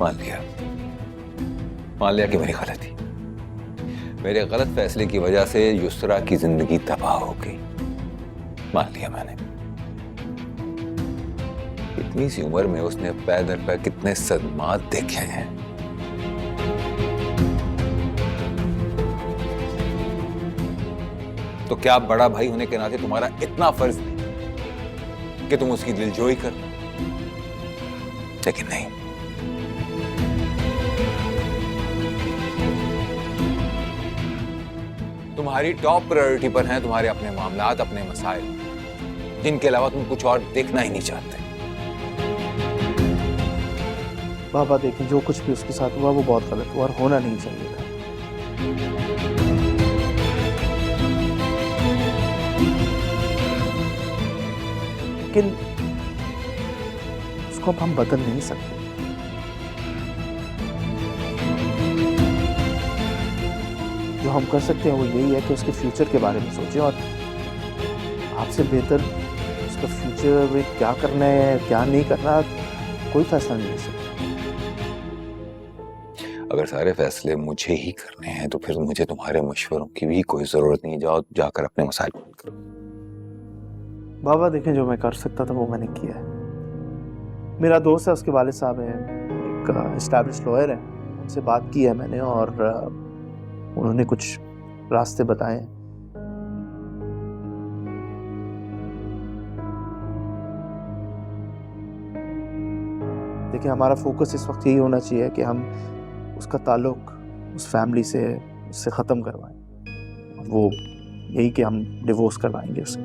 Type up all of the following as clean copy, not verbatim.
मान लिया कि मेरी गलती, मेरे गलत फैसले की वजह से युसरा की जिंदगी तबाह हो गई। मान लिया मैंने। इतनी सी उम्र में उसने पैर दर पैर कितने सदमात देखे हैं। तो क्या बड़ा भाई होने के नाते तुम्हारा इतना फर्ज नहीं कि तुम उसकी दिलजोई कर? लेकिन नहीं, तुम्हारी टॉप प्रायोरिटी पर हैं तुम्हारे अपने मामलात, अपने मसाइल, जिनके अलावा तुम कुछ और देखना ही नहीं चाहते। बाबा देखिए, जो कुछ भी उसके साथ हुआ वो बहुत गलत हुआ और होना नहीं चाहिए था। लेकिन उसको अब हम बदल नहीं सकते। जो हम कर सकते हैं वो यही है कि उसके फ्यूचर के बारे में सोचें, और आपसे बेहतर उसका फ्यूचर में क्या करना है क्या नहीं करना कोई फैसला नहीं ले सकता। अगर सारे फैसले मुझे ही करने हैं तो फिर मुझे तुम्हारे मशवरों की भी कोई जरूरत नहीं। जाओ जाकर अपने मसाइल हल करो। बाबा देखें, जो मैं कर सकता था वो मैंने किया है। मेरा दोस्त है, उसके वालिद साहब हैं, एक एस्टैब्लिश्ड लॉयर है, उनसे बात की है मैंने और उन्होंने कुछ रास्ते बताए हैं। देखिए, हमारा फोकस इस वक्त यही होना चाहिए कि हम उसका ताल्लुक उस फैमिली से उससे ख़त्म करवाएं। वो यही कि हम डिवोर्स करवाएंगे उसे।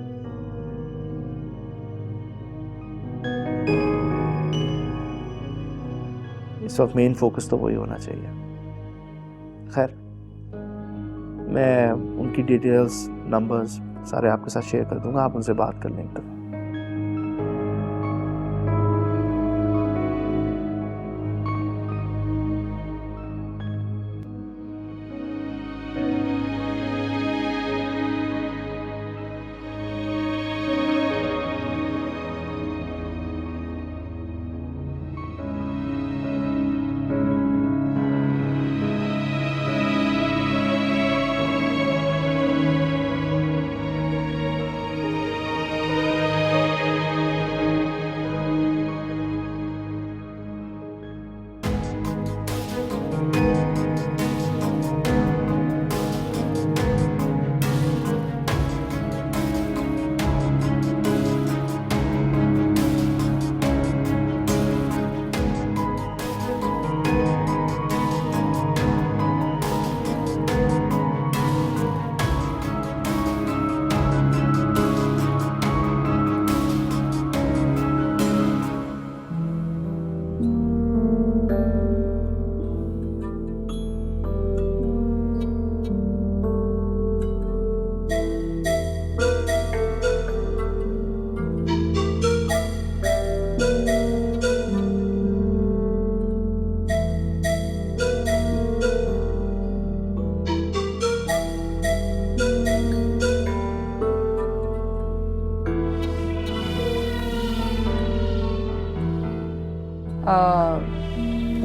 इस वक्त मेन फोकस तो वही होना चाहिए। खैर, मैं उनकी डिटेल्स, नंबर्स सारे आपके साथ शेयर कर दूंगा, आप उनसे बात कर लेंगे। तब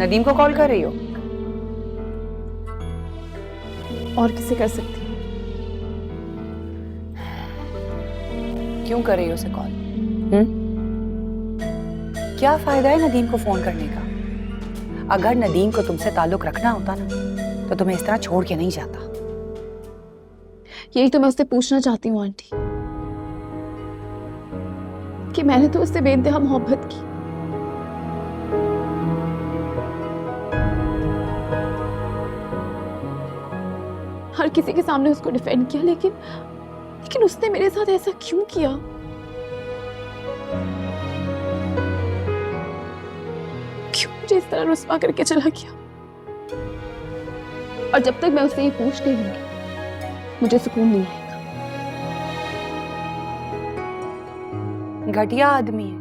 नदीम को कॉल कर रही हो? और किसे कर सकती हूँ? क्यों कर रही हो उसे कॉल? क्या फायदा है नदीम को फोन करने का? अगर नदीम को तुमसे ताल्लुक रखना होता ना तो तुम्हें इस तरह छोड़ के नहीं जाता। यही तो मैं उससे पूछना चाहती हूँ आंटी, कि मैंने तो उससे बेइंतहा मोहब्बत की। हर किसी के सामने उसको डिफेंड किया, लेकिन उसने मेरे साथ ऐसा क्यों किया? क्यों मुझे इस तरह रुस्वा करके चला गया? और जब तक मैं उससे ये पूछ नहीं लूंगी मुझे सुकून नहीं आएगा। घटिया आदमी है,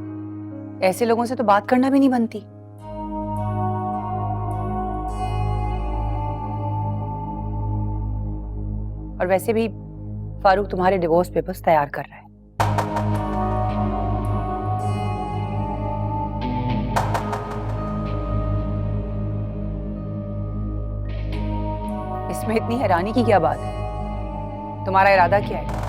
ऐसे लोगों से तो बात करना भी नहीं बनती। और वैसे भी फारूक तुम्हारे डिवोर्स पेपर्स तैयार कर रहा है। इसमें इतनी हैरानी की क्या बात है? तुम्हारा इरादा क्या है?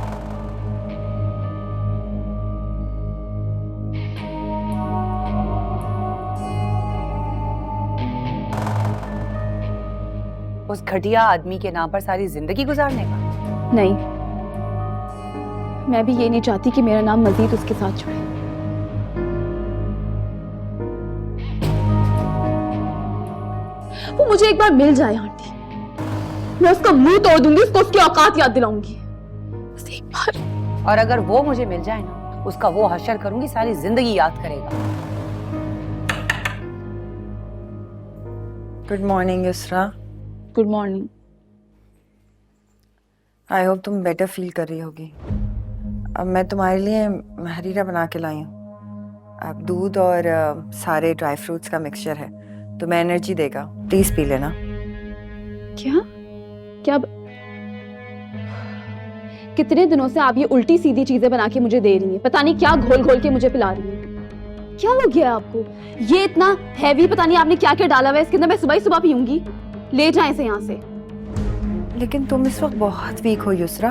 उस घटिया आदमी के नाम पर सारी जिंदगी गुजारने का? नहीं, मैं भी ये नहीं चाहती कि मेरा नाम मजीद उसके साथ जुड़े। वो मुझे एक बार मिल जाए आंटी, मैं उसका मुंह तोड़ दूंगी, उसको उसकी औकात याद दिलाऊंगी, बस एक बार। और अगर वो मुझे मिल जाए ना, उसका वो हश्र करूंगी, सारी जिंदगी याद करेगा। Good morning Yusra. Good morning. I hope तुम बेटर फील कर रही होगी। अब मैं तुम्हारे लिए महरीरा बना के लाई हूँ। अब दूध और सारे ड्राई फ्रूट्स का मिक्सचर है, तुम्हें एनर्जी देगा, प्लीज पी लेना। क्या क्या कितने दिनों से आप ये उल्टी सीधी चीजें बना के मुझे दे रही हैं, पता नहीं क्या घोल घोल के मुझे पिला रही हैं। क्या हो गया आपको? ये इतना हैवी, पता नहीं आपने क्या क्या डाला हुआ है इसके अंदर, मैं सुबह ही सुबह पीऊंगी। ले जाएं इसे यहाँ से। लेकिन तुम इस वक्त बहुत वीक हो युसरा,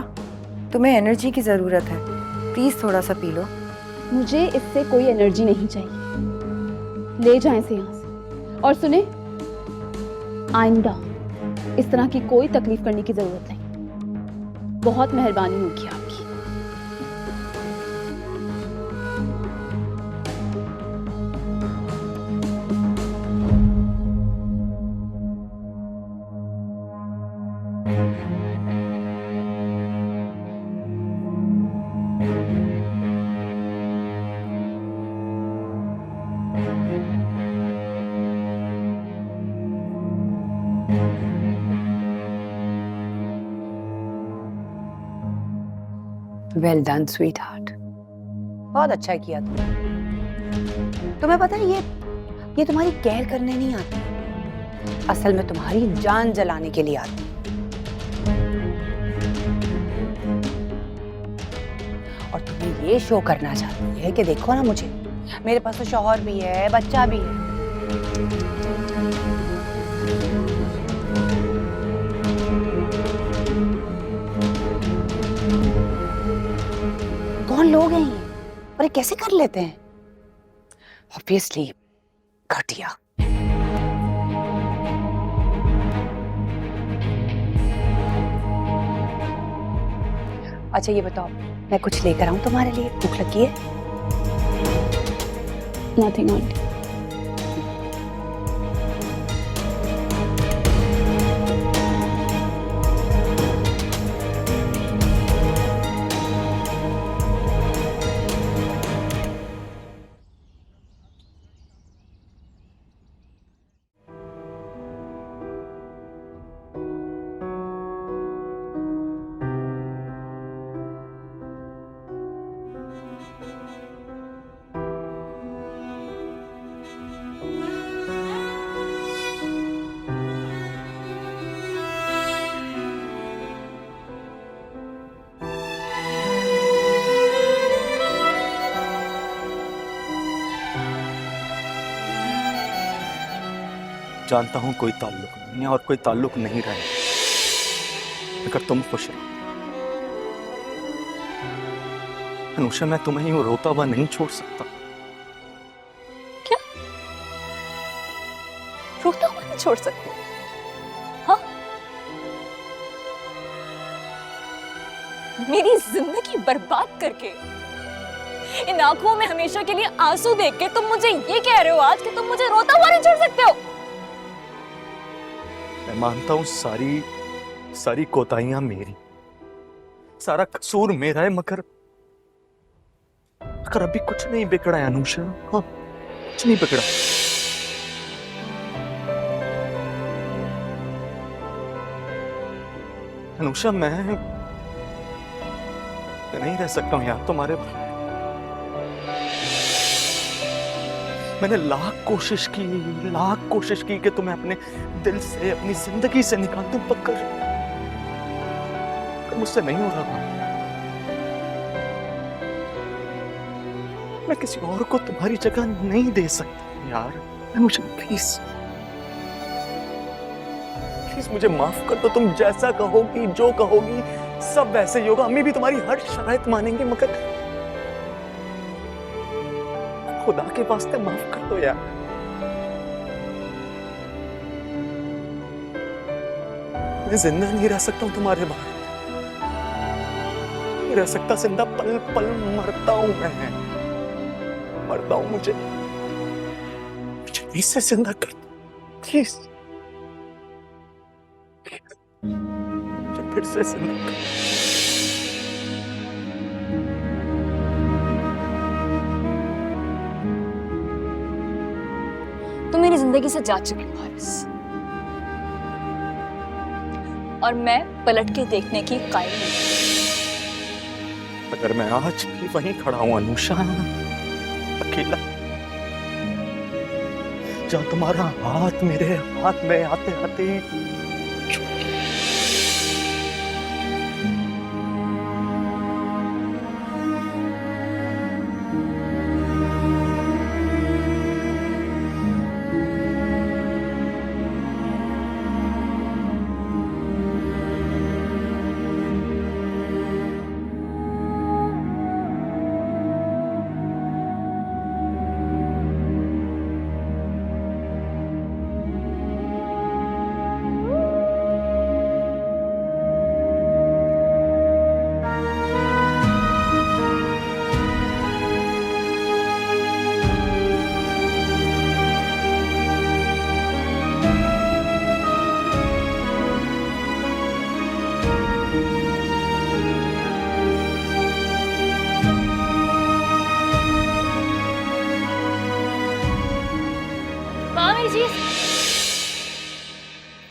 तुम्हें एनर्जी की जरूरत है, प्लीज थोड़ा सा पी लो। मुझे इससे कोई एनर्जी नहीं चाहिए, ले जाएं इसे यहाँ से। और सुने, आइंदा इस तरह की कोई तकलीफ करने की जरूरत नहीं। बहुत मेहरबानी होगी आपकी। वेल डन स्वीट हार्ट, बहुत अच्छा किया तुमने। तुम्हें पता है ये तुम्हारी केयर करने नहीं आती, असल में तुम्हारी जान जलाने के लिए आती। और तुम्हें ये शो करना चाहती है कि देखो ना मुझे, मेरे पास तो शौहर भी है, बच्चा भी है। कौन लोग हैं ये, और ये कैसे कर लेते हैं? ऑब्वियसली घटिया। अच्छा ये बताओ, मैं कुछ लेकर आऊं तुम्हारे लिए? भूख लगी है? Nothing aunty. जानता हूं कोई ताल्लुक नहीं है और कोई ताल्लुक नहीं रहेगा अगर तुम खुश रहो। अनुषा, मैं तुम्हें यूं रोता हुआ नहीं छोड़ सकता। क्या? रोता हुआ नहीं छोड़ सकते? हाँ? मेरी जिंदगी बर्बाद करके, इन आंखों में हमेशा के लिए आंसू देख के तुम मुझे ये कह रहे हो आज कि तुम मुझे रोता हुआ नहीं छोड़ सकते हो? मैं मानता हूं सारी कोताहियां मेरी, सारा कसूर मेरा है, मगर अभी कुछ नहीं बिगड़ा है अनुषा। हाँ, कुछ नहीं बिगड़ा। अनुषा, मैं नहीं रह सकता हूं यार तुम्हारे। मैंने लाख कोशिश की कि तुम्हें अपने दिल से, अपनी जिंदगी से निकाल दूं, मगर मुझसे नहीं हो रहा। मैं किसी और को तुम्हारी जगह नहीं दे सकता यार। मुझे प्लीज प्लीज मुझे माफ कर दो। तुम जैसा कहोगी, जो कहोगी, सब वैसे ही होगा। अम्मी भी तुम्हारी हर शराइत मानेंगे, मगर खुदा के वास्ते माफ कर दो यार। मैं जिंदा नहीं रह सकता हूं तुम्हारे बाहर, नहीं रह सकता जिंदा। पल पल मरता हूं मैं, मरता हूं। मुझे फिर से जिंदा कर दो प्लीज, मुझे फिर से जिंदा कर दो। तुम मेरी जिंदगी से जा चुके हो हारिस, और मैं पलट के देखने की कायल नहीं। अगर मैं आज भी वहीं खड़ा हूं अनुषा, अकेला, जहां तुम्हारा हाथ मेरे हाथ में आते आते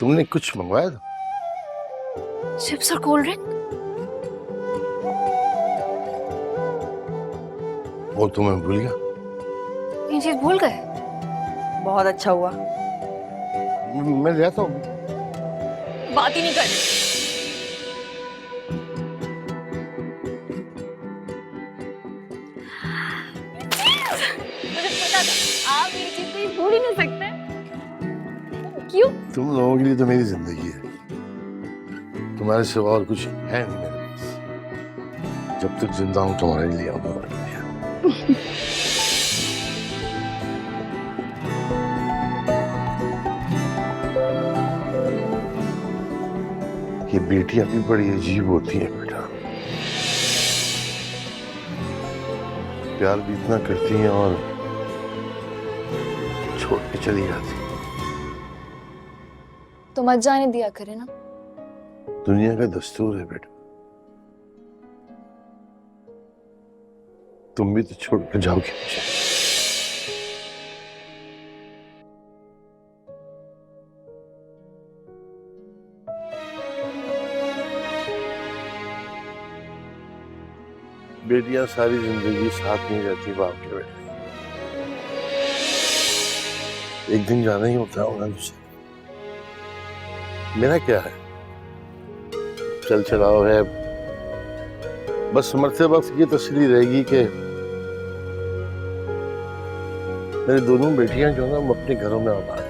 तुमने कुछ मंगवाया था? चिप्स और कोल्ड ड्रिंक। वो तुम्हें भूल गया? ये चीज भूल गए? बहुत अच्छा हुआ। मैं ले आता हूँ। बात ही नहीं कर रही। मुझे पता था आप मेरी चीज को भूल ही नहीं सकते। क्यों? तुम लोगों के लिए तो मेरी जिंदगी है, तुम्हारे सिवा और कुछ है नहीं मेरे पास। जब तक जिंदा हूं तुम्हारे लिए आऊंगा। ये बेटियां भी बड़ी अजीब होती हैं बेटा, प्यार भी इतना करती हैं और छोड़ के चली जाती। तो मत जाने दिया करे ना। दुनिया का दस्तूर है बेटा, तुम भी तो छोड़ कर जाओगे मुझे। बेटियां सारी जिंदगी साथ नहीं रहती बाप के बेटे, एक दिन जाना ही होता है उन्हें तुझे। मेरा क्या है, चल चलाओ है, बस मरते वक्त ये तसल्ली रहेगी कि मेरी दोनों बेटियां जो ना हम अपने घरों में आबाद।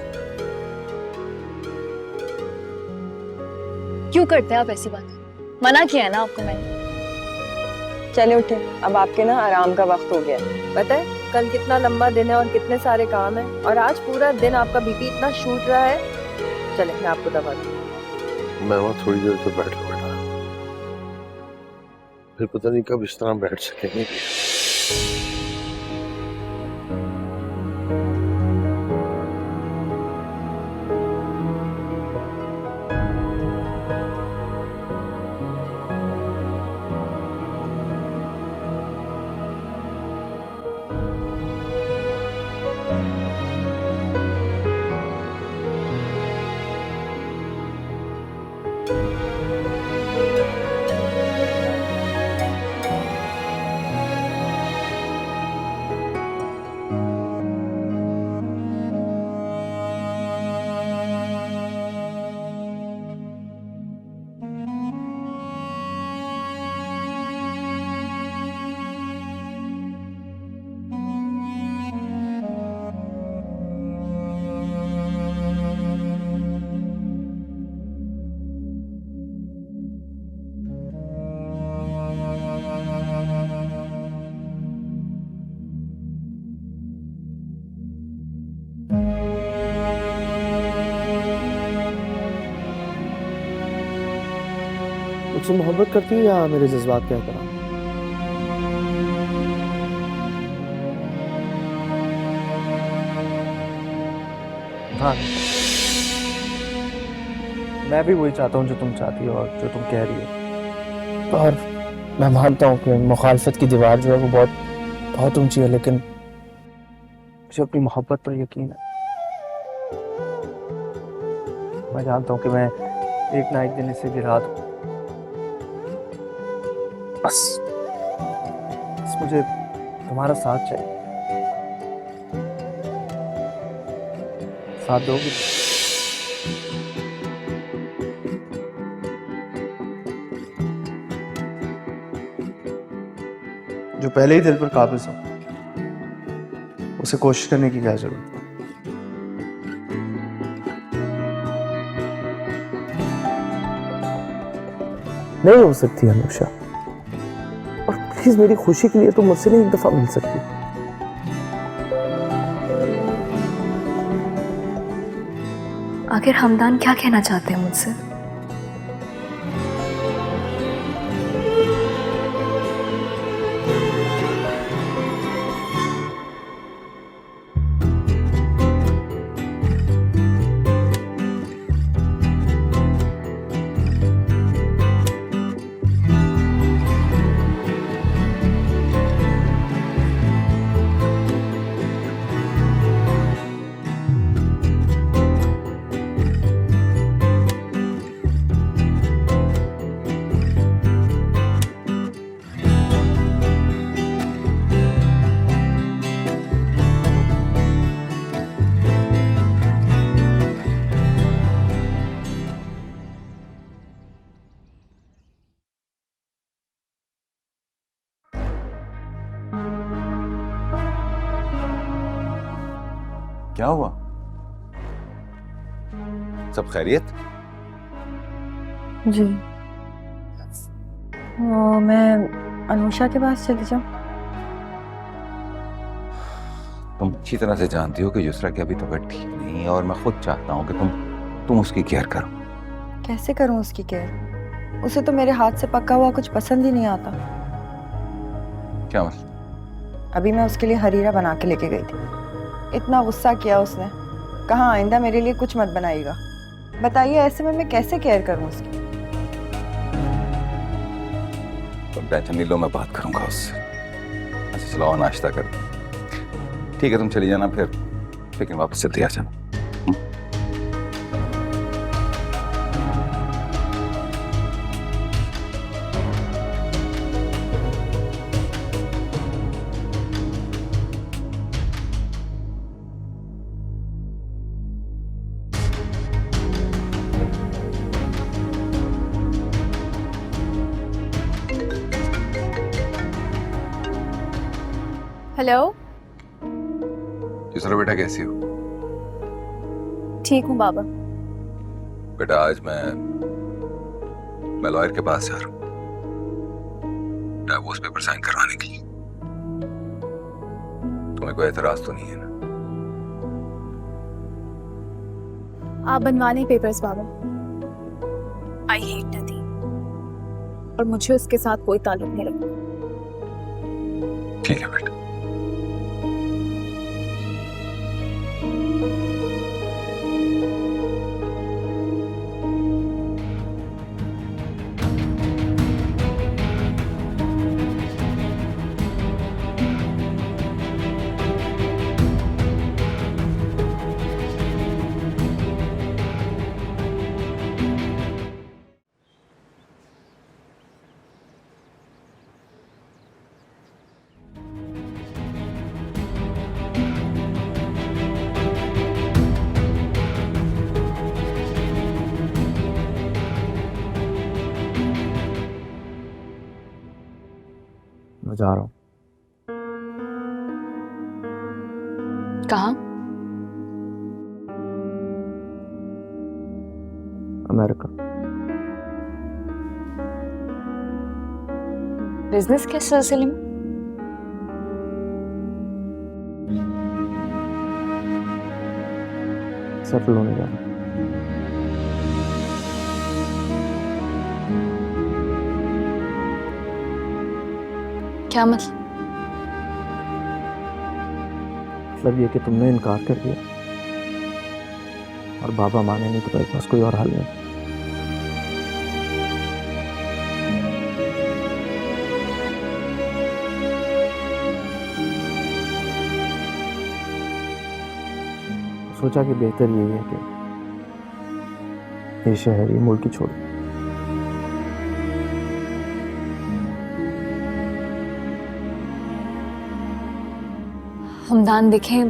क्यों करते हैं आप ऐसी बात? मना किया है ना आपको मैंने। चले उठे, अब आपके ना आराम का वक्त हो गया है। पता है कल कितना लंबा दिन है और कितने सारे काम है, और आज पूरा दिन आपका बीपी इतना शूट रहा है। चले मैं आपको दवा दूं। मैं वहां थोड़ी देर तो बैठ लूं बेटा, फिर पता नहीं कब इस तरह बैठ सकेंगे। मुझसे मोहब्बत करती है या मेरे जज्बात का एहतराम? हाँ, मैं भी वही चाहता हूँ जो तुम चाहती हो और जो तुम कह रही हो। और मैं मानता हूँ कि मुखालफत की दीवार जो है वो बहुत बहुत ऊंची है, लेकिन मुझे अपनी मोहब्बत पर यकीन है। मैं जानता हूँ कि मैं एक ना एक दिन इसे गिरा दूँ। बस मुझे तुम्हारा साथ चाहिए। साथ दोगे? जो पहले ही दिल पर काबिज हो, उसे कोशिश करने की क्या जरूरत है? नहीं हो सकती अनुषा, और प्लीज मेरी खुशी के लिए तुम मुझसे नहीं एक दफा मिल सकती? आखिर हमदान क्या कहना चाहते हैं मुझसे? क्या हुआ? सब खैरियत? जी। मैं अनुषा के पास चली जाऊँ? तुम अच्छी तरह से जानती हो कि युसरा की अभी तबीयत ठीक नहीं, और मैं खुद चाहता हूँ कि तुम उसकी केयर करो। कैसे करूँ उसकी केयर? उसे तो मेरे हाथ से पका हुआ कुछ पसंद ही नहीं आता। क्या मतलब? अभी मैं उसके लिए हरीरा बना के लेके गई थी, इतना गुस्सा किया उसने, कहा आइंदा मेरे लिए कुछ मत बनाइएगा। बताइए ऐसे में मैं कैसे केयर करूं उसकी? तुम टेंशन नहीं लो, मैं बात करूंगा उससे। अच्छा चलो नाश्ता कर। ठीक है तुम चली जाना फिर, लेकिन वापस जल्दी आ जाना। हेलो। युसरा बेटा कैसी हो? ठीक हूँ बाबा। बेटा आज मैं लॉयर के पास जा रहा हूँ डाइवोर्स पेपर साइन करवाने के लिए। तुम्हें कोई एतराज तो नहीं है ना? आप बनवा लें पेपर्स बाबा। आई हेट नदी, और मुझे उसके साथ कोई ताल्लुक नहीं रखता। ठीक है बेटा। मैं जा रहा हूँ। कहाँ? अमेरिका। बिजनेस के सिलसिले में? सेटल होने जा रहा हूँ। क्या मतलब? मतलब ये कि तुमने इनकार कर दिया और बाबा माने नहीं तो मेरे पास कोई और हल नहीं। सोचा कि बेहतर यही है कि ये शहर, ये मुल्क ही छोड़। हमदान देखें,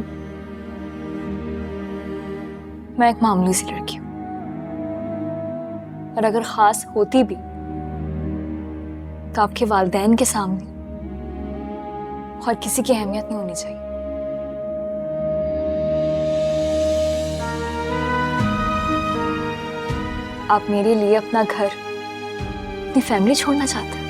मैं एक मामूली सी लड़की हूं, और अगर खास होती भी तो आपके वालिदैन के सामने और किसी की अहमियत नहीं होनी चाहिए। आप मेरे लिए अपना घर, अपनी फैमिली छोड़ना चाहते हैं।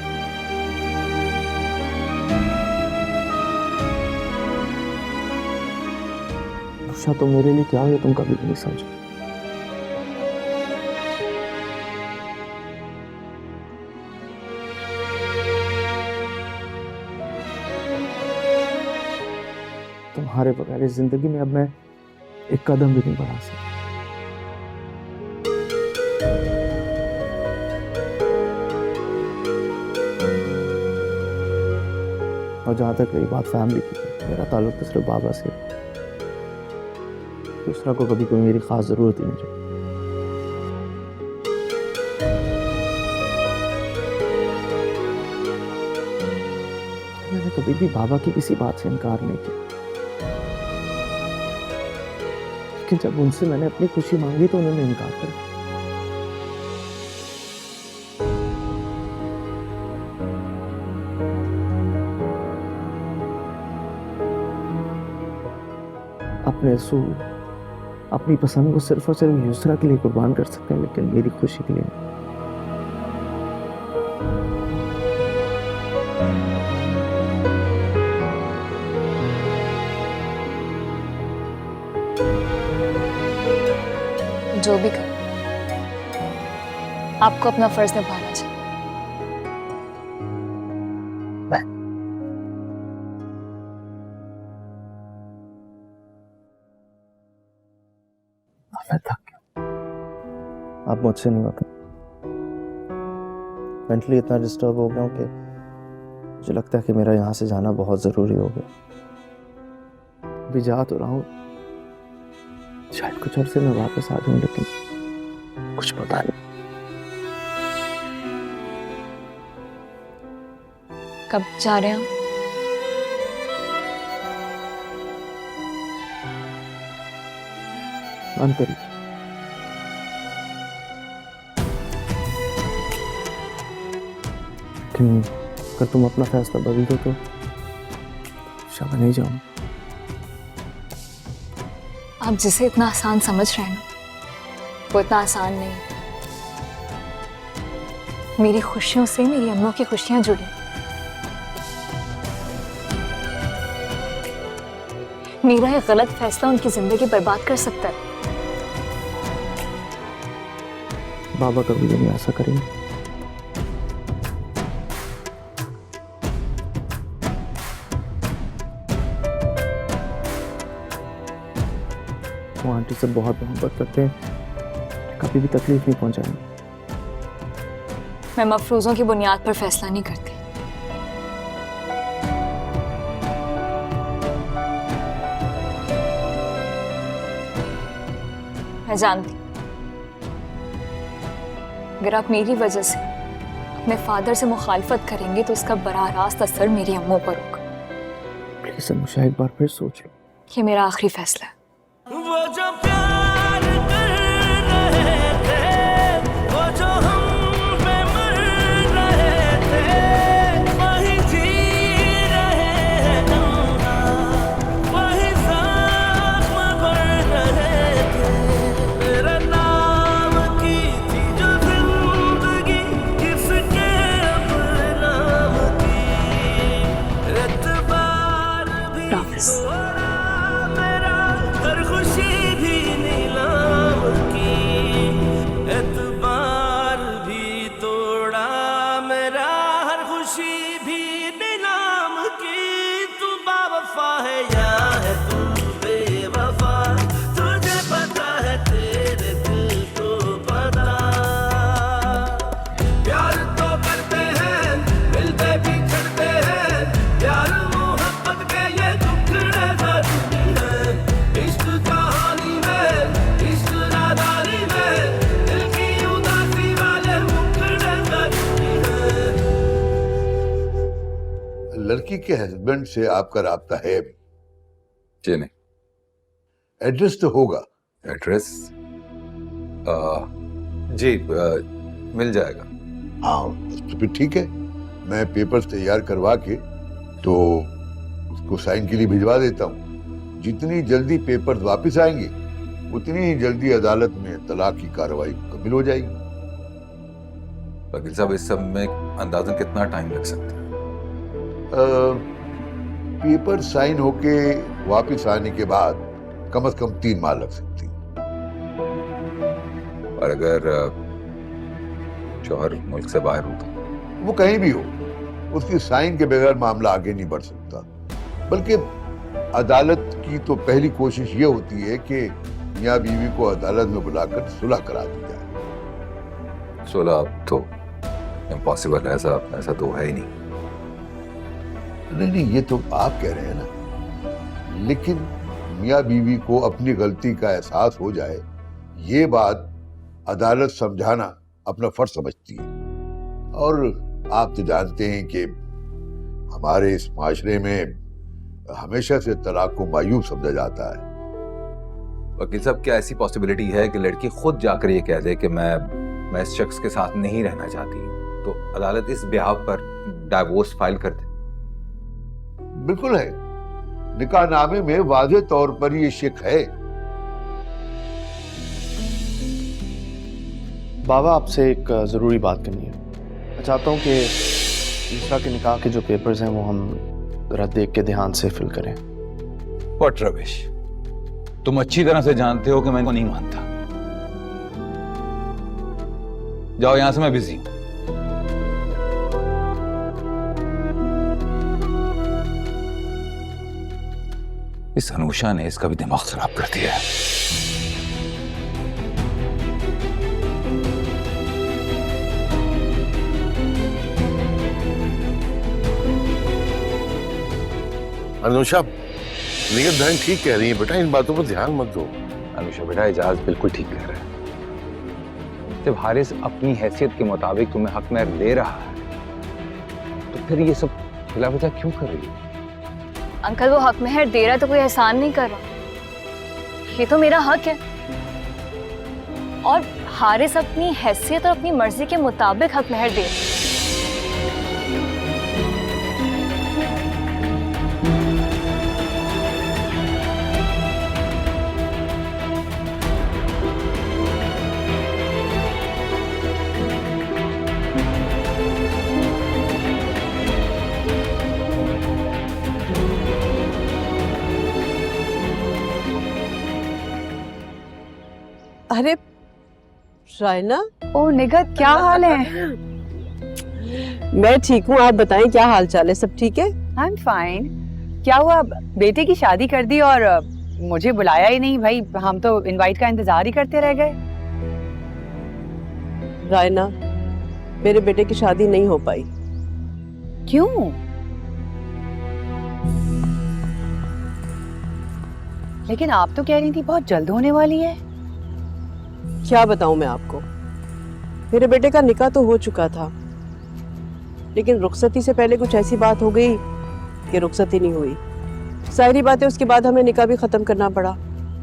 अच्छा, तो मेरे लिए क्या है तुम कभी भी नहीं समझे। तुम्हारे बगैर इस जिंदगी में अब मैं एक कदम भी नहीं बढ़ा सकता। और जहां तक रही बात फैमिली की, मेरा ताल्लुक तो सिर्फ बाबा से, दूसरा को कभी कोई मेरी खास जरूरत ही नहीं रही। मैंने कभी भी बाबा की किसी बात से इनकार नहीं किया, लेकिन जब उनसे मैंने अपनी खुशी मांगी तो उन्होंने इनकार कर दिया। अपने असूल, अपनी पसंद को सिर्फ और सिर्फ युसरा के लिए कुर्बान कर सकते हैं, लेकिन मेरी खुशी के लिए नहीं। जो भी कर, आपको अपना फर्ज निभाना चाहिए। मैं थक गया, आप मुझसे नहीं होता। मेंटली इतना डिस्टर्ब हो गया हूं कि मुझे लगता है कि मेरा यहाँ से जाना बहुत जरूरी हो गया। अभी जा तो रहा हूँ, शायद कुछ अरसे में वापस आ जाऊं, लेकिन कुछ पता नहीं। कब जा रहे हैं? मन करी लेकिन अगर तुम अपना फैसला बदल दो तो शायद नहीं जाऊं। आप जिसे इतना आसान समझ रहे हैं ना, वो इतना आसान नहीं। मेरी खुशियों से मेरी अम्मा की खुशियां जुड़ी। मेरा एक गलत फैसला उनकी जिंदगी बर्बाद कर सकता है। बाबा कभी भी नहीं ऐसा करेंगे। वो आंटी से बहुत मोहब्बत करते हैं, कभी भी तकलीफ नहीं पहुंचाएंगे। मैं मफरूजों की बुनियाद पर फैसला नहीं करती। मैं जानती, अगर आप मेरी वजह से अपने फादर से मुखालफत करेंगे तो उसका बराह रास्त असर मेरी अम्मों पर होगा। प्लीज अनुषा, एक बार फिर सोच लो। ये मेरा आखिरी फैसला है। वो जो प्यार कर रहे थे, वो जो हम पे मर रहे थे, वही जी रहे हैं तन्हा, वही ज़ख्म भर रहे थे। मेरे नाम की थी जो जिंदगी, किसके अब नाम की, एतबार भी तोड़ा मेरा, हर खुशी भी नीलाम की, एतबार भी तोड़ा मेरा, हर खुशी भी नीलाम वफा है या है तू बेवफा, तुझे पता है तेरे दिल को पता। प्यार तो करते हैं, मिलते भी छड़ते हैं, प्यार मोहब्बत के ये टुकड़े ज़रूरी हैं। इश्क कहानी में, इश्क नादानी में, दिल की उदासी वाले मुखड़े ज़रूरी हैं। लड़की के हस्बैंड से आपका राब्ता है अभी? जी नहीं। एड्रेस तो होगा। एड्रेस जी मिल जाएगा। हाँ तो फिर ठीक है, मैं पेपर्स तैयार करवा के तो उसको साइन के लिए भिजवा देता हूँ। जितनी जल्दी पेपर्स वापस आएंगे उतनी ही जल्दी अदालत में तलाक की कार्रवाई मुकम्मल हो जाएगी। वकील साहब, इस सब में अंदाजन कितना टाइम लग सकता है? पेपर साइन होके वापस आने के बाद कम से कम 3 माह लग सकती है। और अगर शौहर मुल्क से बाहर हो तो? वो कहीं भी हो, उसकी साइन के बगैर मामला आगे नहीं बढ़ सकता। बल्कि अदालत की तो पहली कोशिश ये होती है कि मियां बीवी को अदालत में बुलाकर सुलह करा दी जाए। सुलह तो इम्पॉसिबल है, ऐसा तो है ही नहीं। नहीं, ये तो आप कह रहे हैं ना, लेकिन मियां बीवी को अपनी गलती का एहसास हो जाए, ये बात अदालत समझाना अपना फर्ज समझती है। और आप तो जानते हैं कि हमारे इस माशरे में हमेशा से तलाक को मायूब समझा जाता है। वकील साहब, क्या ऐसी पॉसिबिलिटी है कि लड़की खुद जाकर ये कह दे कि मैं इस शख्स के साथ नहीं रहना चाहती, तो अदालत इस बिहाव पर डाइवोर्स फाइल कर दे? बिल्कुल है, निकाहनामे में वाज़ेह तौर पर ये शिक है। बाबा, आपसे एक ज़रूरी बात करनी है। मैं चाहता हूँ कि दूसरा के निकाह के जो पेपर्स हैं वो हम जरा देख के ध्यान से फिल करें। व्हाट रविश, तुम अच्छी तरह से जानते हो कि मैं इनको नहीं मानता। जाओ यहां से, मैं बिजी हूं। इस अनुषा ने इसका भी दिमाग खराब कर दिया है। अनुषा, नियत बहन ठीक कह रही है बेटा, इन बातों पर ध्यान मत दो। अनुषा बेटा, एजाज बिल्कुल ठीक कह रहा है। जब हारिस अपनी हैसियत के मुताबिक तुम्हें हक महर दे रहा है, तो फिर ये सब बिला वजह क्यों कर रही है? अंकल, वो हक महर दे रहा तो कोई एहसान नहीं कर रहा, ये तो मेरा हक है। और हारिस अपनी हैसियत और अपनी मर्जी के मुताबिक हक महर दे। अरे रायना, ओ निगत, क्या हाल है? मैं ठीक हूँ, आप बताएं क्या हाल चाल है? सब ठीक है? I am fine. क्या हुआ, बेटे की शादी कर दी और मुझे बुलाया ही नहीं? भाई, हम तो इनवाइट का इंतजार ही करते रह गए। रायना, मेरे बेटे की शादी नहीं हो पाई। क्यों? लेकिन आप तो कह रही थी बहुत जल्द होने वाली है। क्या बताऊं मैं आपको, मेरे बेटे का निकाह तो हो चुका था, लेकिन रुखसती से पहले कुछ ऐसी बात हो गई कि रुखसती नहीं हुई। सारी बातें, उसके बाद हमें निकाह भी खत्म करना पड़ा।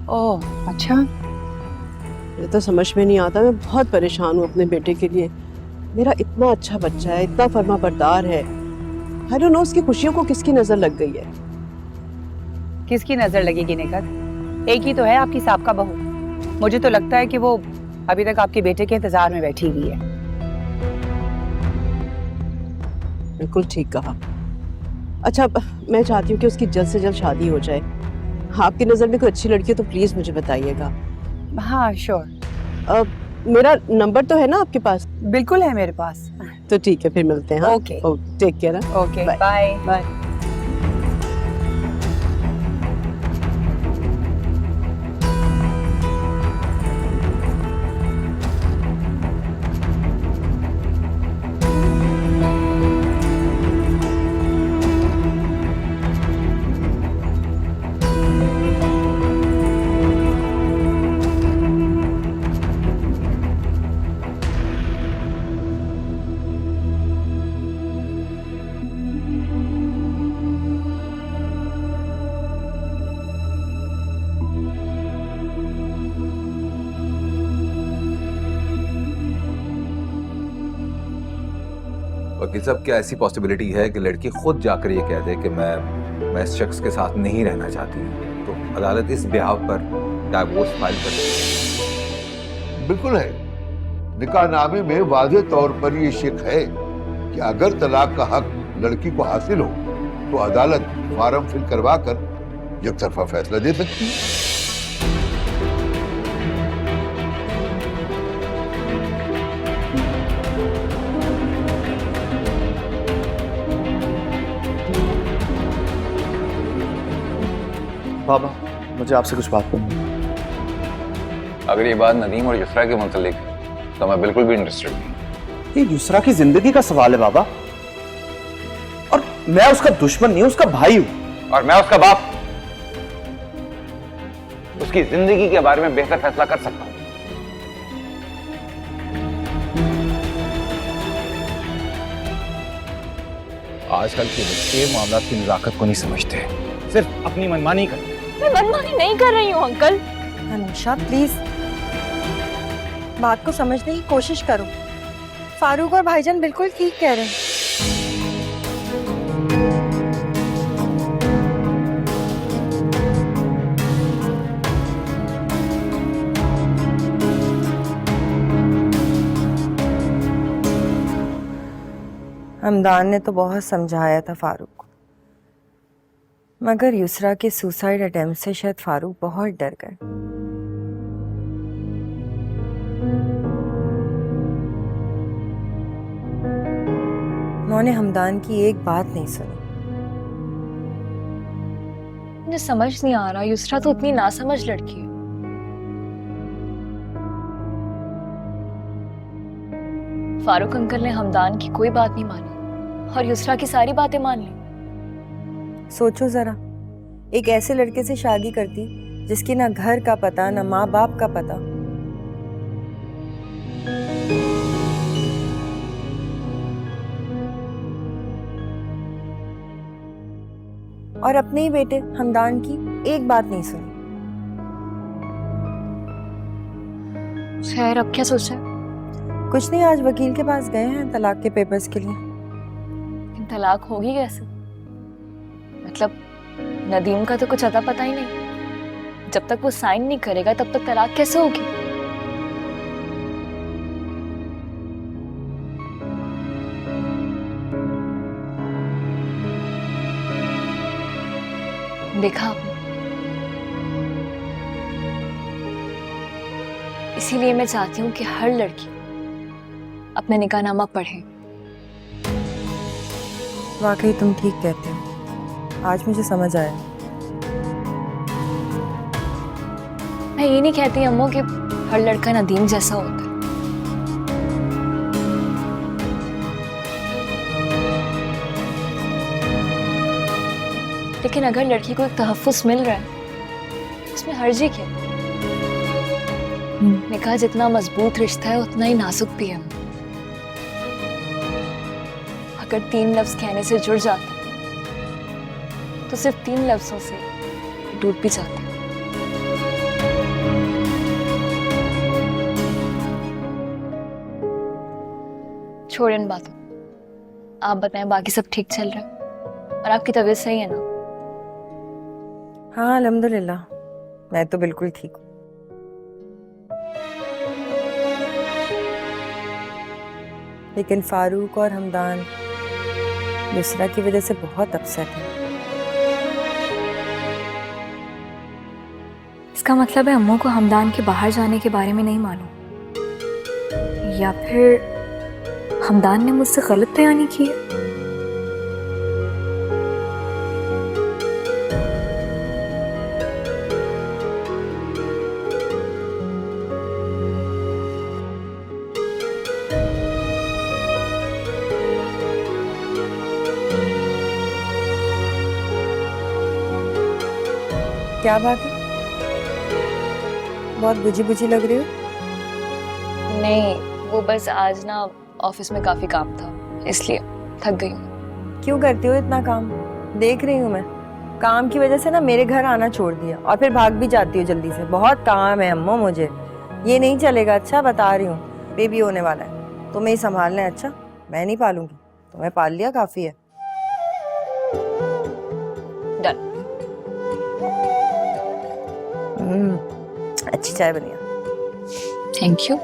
ओह अच्छा। मुझे तो समझ में नहीं आता, मैं बहुत परेशान हूँ अपने बेटे के लिए। मेरा इतना अच्छा बच्चा है, इतना फर्मा बरदार है। आई डोंट नो उसकी खुशियों को किसकी नजर लग गई है। किसकी नजर लगेगी निगत? एक ही तो है आपकी साबका बहू। मुझे तो लगता है कि वो अभी तक आपके बेटे के इंतजार में बैठी हुई है। बिल्कुल ठीक कहा। अच्छा, मैं चाहती हूँ कि उसकी जल्द से जल्द शादी हो जाए। आपकी नजर में कोई अच्छी लड़की हो तो प्लीज मुझे बताइएगा। हाँ श्योर। मेरा नंबर तो है ना आपके पास? बिल्कुल है मेरे पास। तो ठीक है, फिर मिलते हैं। Okay, take care. Okay, bye bye. वकील साहब, क्या ऐसी पॉसिबिलिटी है कि लड़की खुद जाकर ये कह दे कि मैं इस शख्स के साथ नहीं रहना चाहती, तो अदालत इस बिहाव पर डाइवोर्स फाइल कर दे? बिल्कुल है। निकाहनामे में वाज़ेह तौर पर ये शेक है कि अगर तलाक का हक लड़की को हासिल हो तो अदालत फार्म फिल करवा कर एकतरफा फैसला दे सकती है। बाबा, मुझे आपसे कुछ बात करनी है। अगर ये बात नदीम और युसरा के मुतालिक है तो मैं बिल्कुल भी इंटरेस्टेड नहीं। ये युसरा की जिंदगी का सवाल है बाबा, और मैं उसका दुश्मन नहीं, उसका भाई हूं। और मैं उसका बाप उसकी जिंदगी के बारे में बेहतर फैसला कर सकता हूं। आजकल के बच्चे मामला की नजाकत को नहीं समझते, सिर्फ अपनी मनमानी करते। मैं मनमानी नहीं कर रही हूँ अंकल। अनुषा प्लीज बात को समझने की कोशिश करो। फारूक और भाईजान बिल्कुल ठीक कह रहे हैं। हमदान ने तो बहुत समझाया था फारूक को, मगर युसरा के सुसाइड अटेम्प्ट से शायद फारूक बहुत डर गए। उन्होंने हमदान की एक बात नहीं सुनी। मुझे समझ नहीं आ रहा, युसरा तो उतनी नासमझ लड़की है। फारूक अंकल ने हमदान की कोई बात नहीं मानी और युसरा की सारी बातें मान ली। सोचो जरा, एक ऐसे लड़के से शादी करती जिसकी ना घर का पता ना माँ बाप का पता, और अपने ही बेटे हमदान की एक बात नहीं सुनी। खैर अब क्या सोचा है? कुछ नहीं, आज वकील के पास गए हैं तलाक के पेपर्स के लिए। तलाक होगी कैसे? मतलब नदीम का तो कुछ अता पता ही नहीं। जब तक वो साइन नहीं करेगा तब तक तलाक कैसे होगी? देखा आपने? इसीलिए मैं चाहती हूँ कि हर लड़की अपना निकाहनामा पढ़े। वाकई तुम ठीक कहते हो, आज मुझे समझ आया। मैं ये नहीं कहती अम्मू कि हर लड़का नदीम जैसा होता है, लेकिन अगर लड़की को एक तहफ्फुज़ मिल रहा है इसमें हर्जी क्या? निकाह जितना मजबूत रिश्ता है उतना ही नाजुक भी है। अगर 3 लफ्ज कहने से जुड़ जाता तो सिर्फ 3 लफ्जों से टूट भी जाता है। छोड़ इन बातों, आप बताएं बाकी सब ठीक चल रहा है और आपकी तबीयत सही है ना? हाँ अल्हम्दुलिल्लाह, मैं तो बिल्कुल ठीक हूँ। लेकिन फारूक और हमदान युसरा की वजह से बहुत अपसेट है। इसका मतलब है अम्मू को हमदान के बाहर जाने के बारे में नहीं मालूम, या फिर हमदान ने मुझसे गलत बयानी की है। क्या बात है, बहुत बुझी बुझी लग रही हो? नहीं, वो बस आज ना ऑफिस में काफी काम था इसलिए थक गई हूँ। क्यों करती हो इतना काम? देख रही हूँ मैं, काम की वजह से ना मेरे घर आना छोड़ दिया और फिर भाग भी जाती हो जल्दी से। बहुत काम है अम्मो मुझे, ये नहीं चलेगा। अच्छा बता रही हूँ, बेबी होने वाला है, तुम्हें ही संभालना है। अच्छा मैं नहीं पालूंगी, तुम्हें पाल लिया काफी है। डन। अच्छी चाय बनी है। Thank you.